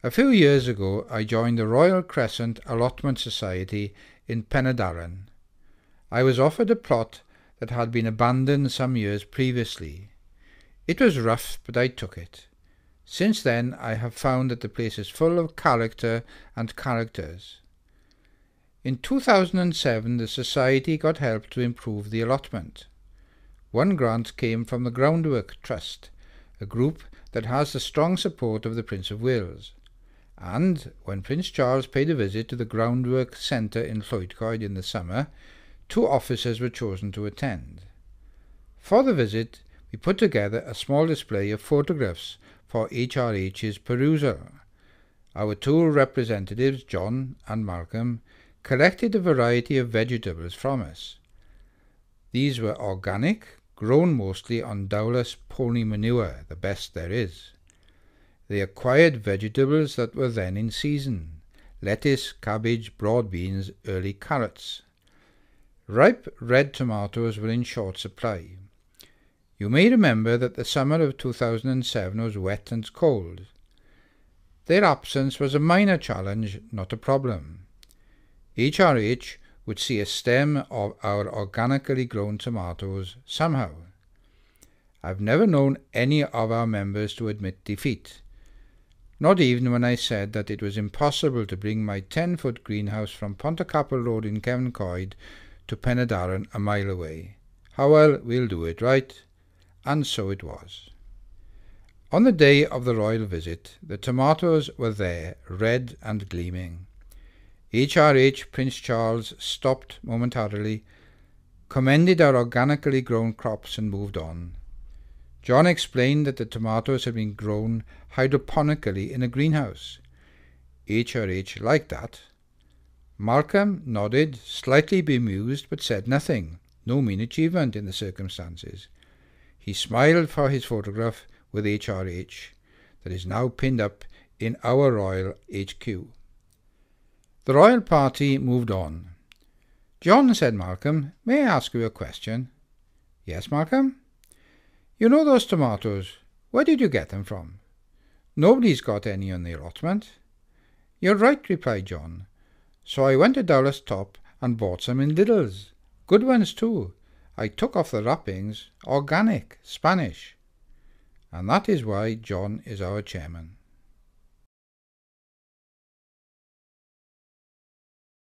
A few years ago I joined the Royal Crescent Allotment Society in Penydarren. I was offered a plot that had been abandoned some years previously. It was rough, but I took it. Since then I have found that the place is full of character and characters. In 2007 the Society got help to improve the allotment. One grant came from the Groundwork Trust, a group that has the strong support of the Prince of Wales. And when Prince Charles paid a visit to the Groundwork Centre in Llwydcoed in the summer, 2 officers were chosen to attend. For the visit, we put together a small display of photographs for HRH's perusal. Our 2 representatives, John and Malcolm, collected a variety of vegetables from us. These were organic, grown mostly on Dowlas pony manure, the best there is. They acquired vegetables that were then in season: lettuce, cabbage, broad beans, early carrots. Ripe red tomatoes were in short supply. You may remember that the summer of 2007 was wet and cold. Their absence was a minor challenge, not a problem. HRH would see a stem of our organically grown tomatoes somehow. I've never known any of our members to admit defeat, not even when I said that it was impossible to bring my 10-foot greenhouse from Pontycapel Road in Cefncoed to Penydarren a mile away. How well, we'll do it, right? And so it was. On the day of the royal visit, the tomatoes were there, red and gleaming. HRH Prince Charles stopped momentarily, commended our organically grown crops and moved on. John explained that the tomatoes had been grown hydroponically in a greenhouse. HRH liked that. Malcolm nodded, slightly bemused, but said nothing. No mean achievement in the circumstances. He smiled for his photograph with HRH that is now pinned up in our Royal HQ. The royal party moved on. "John," said Malcolm, "may I ask you a question?" "Yes, Malcolm?" "You know those tomatoes. Where did you get them from?" "Nobody's got any on the allotment." "You're right," replied John. "So I went to Dowlas Top and bought some in Lidl's. Good ones too. I took off the wrappings. Organic, Spanish." And that is why John is our chairman.